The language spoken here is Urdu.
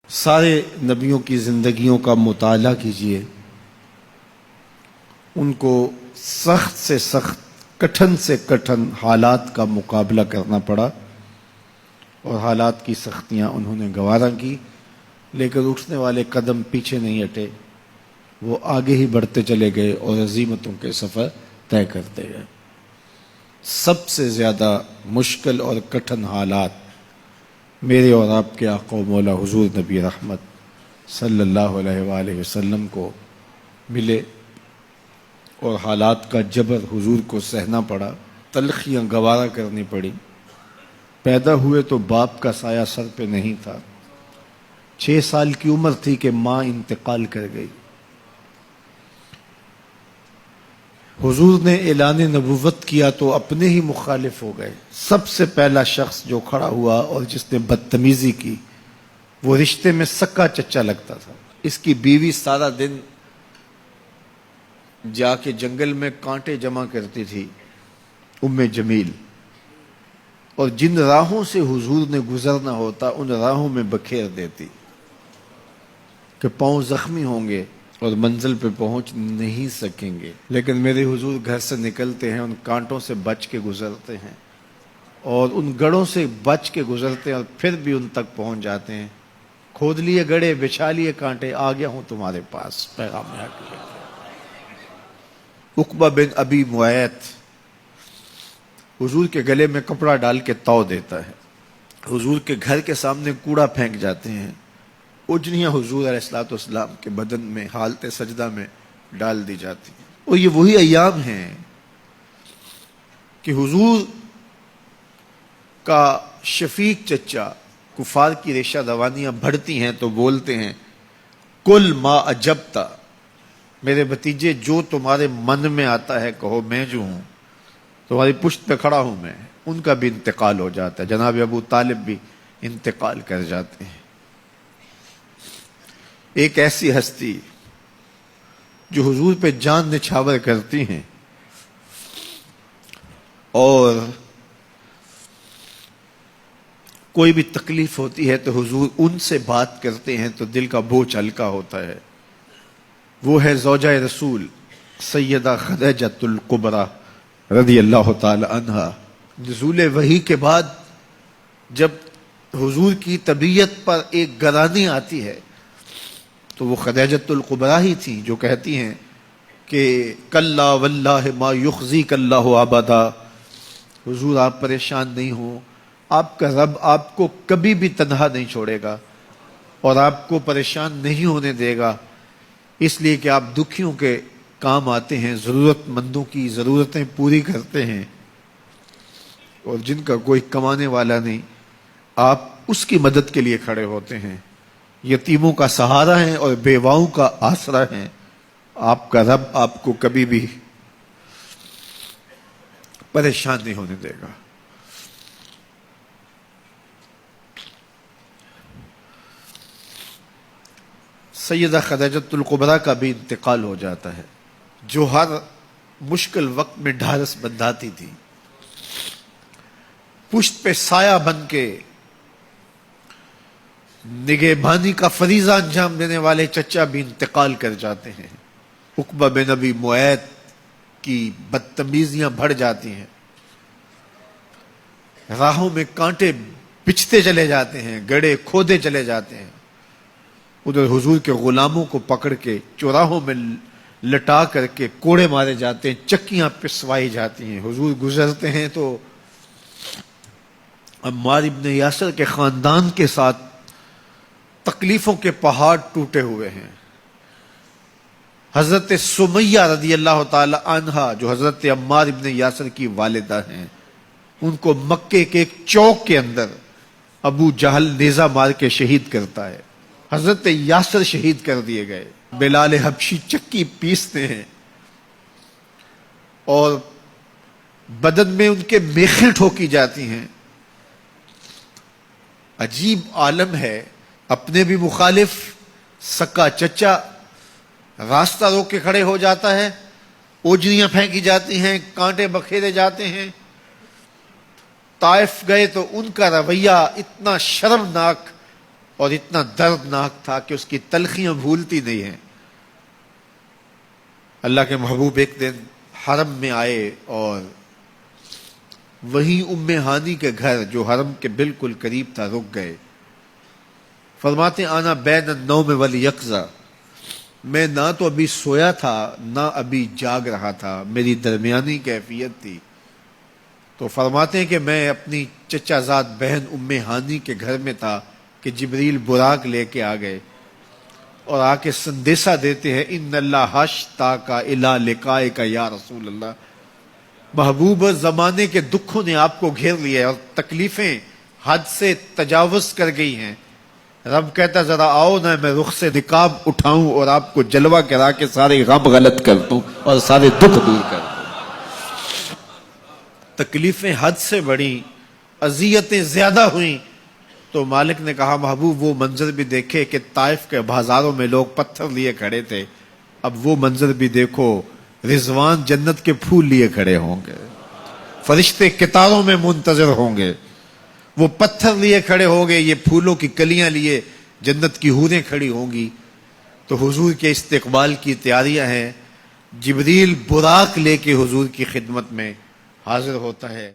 سارے نبیوں کی زندگیوں کا مطالعہ کیجئے، ان کو سخت سے سخت، کٹھن سے کٹھن حالات کا مقابلہ کرنا پڑا اور حالات کی سختیاں انہوں نے گوارا کی، لیکن اٹھنے والے قدم پیچھے نہیں ہٹے، وہ آگے ہی بڑھتے چلے گئے اور عزیمتوں کے سفر طے کرتے گئے۔ سب سے زیادہ مشکل اور کٹھن حالات میرے اور آپ کے آقا و مولا حضور نبی رحمت صلی اللہ علیہ وآلہ وسلم کو ملے اور حالات کا جبر حضور کو سہنا پڑا، تلخیاں گوارا کرنی پڑی۔ پیدا ہوئے تو باپ کا سایہ سر پہ نہیں تھا، 6 سال کی عمر تھی کہ ماں انتقال کر گئی۔ حضور نے اعلان نبوت کیا تو اپنے ہی مخالف ہو گئے۔ سب سے پہلا شخص جو کھڑا ہوا اور جس نے بدتمیزی کی وہ رشتے میں سکا چچا لگتا تھا۔ اس کی بیوی سارا دن جا کے جنگل میں کانٹے جمع کرتی تھی، ام جمیل، اور جن راہوں سے حضور نے گزرنا ہوتا ان راہوں میں بکھیر دیتی کہ پاؤں زخمی ہوں گے اور منزل پہ پہنچ نہیں سکیں گے، لیکن میرے حضور گھر سے نکلتے ہیں، ان کانٹوں سے بچ کے گزرتے ہیں اور ان گڑھوں سے بچ کے گزرتے ہیں اور پھر بھی ان تک پہنچ جاتے ہیں۔ کھود لیے گڑھے، بچھا لیے کانٹے، آ گیا ہوں تمہارے پاس پیغام ہے۔ عقبہ بن ابی معیط حضور کے گلے میں کپڑا ڈال کے تاؤ دیتا ہے، حضور کے گھر کے سامنے کوڑا پھینک جاتے ہیں، اجنیاں حضور علیہ السلام کے بدن میں حالت سجدہ میں ڈال دی جاتی ہیں۔ اور یہ وہی ایام ہیں کہ حضور کا شفیق چچا کفار کی ریشہ دوانیاں بڑھتی ہیں تو بولتے ہیں کل ما اجبتا، میرے بھتیجے جو تمہارے من میں آتا ہے کہو، میں جو ہوں تمہاری پشت پہ کھڑا ہوں میں۔ ان کا بھی انتقال ہو جاتا ہے، جناب ابو طالب بھی انتقال کر جاتے ہیں۔ ایک ایسی ہستی جو حضور پہ جان نچھاور کرتی ہیں اور کوئی بھی تکلیف ہوتی ہے تو حضور ان سے بات کرتے ہیں تو دل کا بوجھ ہلکا ہوتا ہے، وہ ہے زوجہ رسول سیدہ خدیجۃ الکبریٰ رضی اللہ تعالی عنہا۔ نزول وحی کے بعد جب حضور کی طبیعت پر ایک گرانی آتی ہے تو وہ خدیجۃ الکبریٰ ہی تھی جو کہتی ہیں کہ کلا واللہ ما یخزیک اللہ ابدا، حضور آپ پریشان نہیں ہوں، آپ کا رب آپ کو کبھی بھی تنہا نہیں چھوڑے گا اور آپ کو پریشان نہیں ہونے دے گا، اس لیے کہ آپ دکھیوں کے کام آتے ہیں، ضرورت مندوں کی ضرورتیں پوری کرتے ہیں، اور جن کا کوئی کمانے والا نہیں آپ اس کی مدد کے لیے کھڑے ہوتے ہیں، یتیموں کا سہارا ہیں اور بیواؤں کا آسرا ہیں۔ آپ کا رب آپ کو کبھی بھی پریشان نہیں ہونے دے گا۔ سیدہ خدیجۃ الکبریٰ کا بھی انتقال ہو جاتا ہے، جو ہر مشکل وقت میں ڈھارس بندھاتی تھی، پشت پہ سایہ بن کے نگہبانی کا فریضہ انجام دینے والے چچا بھی انتقال کر جاتے ہیں۔ عقبہ بن ابی معیط کی بدتمیزیاں بڑھ جاتی ہیں، راہوں میں کانٹے بچھتے چلے جاتے ہیں، گڑھے کھودے چلے جاتے ہیں، ادھر حضور کے غلاموں کو پکڑ کے چوراہوں میں لٹا کر کے کوڑے مارے جاتے ہیں، چکیاں پسوائی جاتی ہیں۔ حضور گزرتے ہیں تو عمار ابن یاسر کے خاندان کے ساتھ تکلیفوں کے پہاڑ ٹوٹے ہوئے ہیں۔ حضرت سمیہ رضی اللہ تعالی عنہا جو حضرت عمار ابن یاسر کی والدہ ہیں، ان کو مکے کے ایک چوک کے اندر ابو جہل نیزہ مار کے شہید کرتا ہے، حضرت یاسر شہید کر دیے گئے۔ بلال حبشی چکی پیستے ہیں اور بدن میں ان کے میخیں ٹھوکی جاتی ہیں۔ عجیب عالم ہے، اپنے بھی مخالف، سکا چچا راستہ روک کے کھڑے ہو جاتا ہے، اوجریاں پھینکی جاتی ہیں، کانٹے بکھیرے جاتے ہیں۔ طائف گئے تو ان کا رویہ اتنا شرمناک اور اتنا دردناک تھا کہ اس کی تلخیاں بھولتی نہیں ہیں۔ اللہ کے محبوب ایک دن حرم میں آئے اور وہیں ام ہانی کے گھر جو حرم کے بالکل قریب تھا رک گئے۔ فرماتے آنا بین النوم والیقظہ، میں نہ تو ابھی سویا تھا نہ ابھی جاگ رہا تھا، میری درمیانی کیفیت تھی۔ تو فرماتے ہیں کہ میں اپنی چچا زاد بہن ام ہانی کے گھر میں تھا کہ جبریل براق لے کے آ گئے اور آ کے سندیسہ دیتے ہیں ان اللہ اشتاق الی لقائک یا رسول اللہ، محبوب زمانے کے دکھوں نے آپ کو گھیر لیا ہے اور تکلیفیں حد سے تجاوز کر گئی ہیں۔ رب کہتا ذرا آؤ نا میں رخ سے نقاب اٹھاؤں اور آپ کو جلوہ کرا کے سارے غم غلط کر دوں اور سارے دکھ دور کر دوں۔ تکلیفیں حد سے بڑھیں، اذیتیں زیادہ ہوئیں، تو مالک نے کہا محبوب وہ منظر بھی دیکھے کہ طائف کے بازاروں میں لوگ پتھر لیے کھڑے تھے، اب وہ منظر بھی دیکھو، رضوان جنت کے پھول لیے کھڑے ہوں گے، فرشتے قطاروں میں منتظر ہوں گے، وہ پتھر لیے کھڑے ہوں گے، یہ پھولوں کی کلیاں لیے جنت کی حوریں کھڑی ہوں گی۔ تو حضور کے استقبال کی تیاریاں ہیں، جبریل براق لے کے حضور کی خدمت میں حاضر ہوتا ہے۔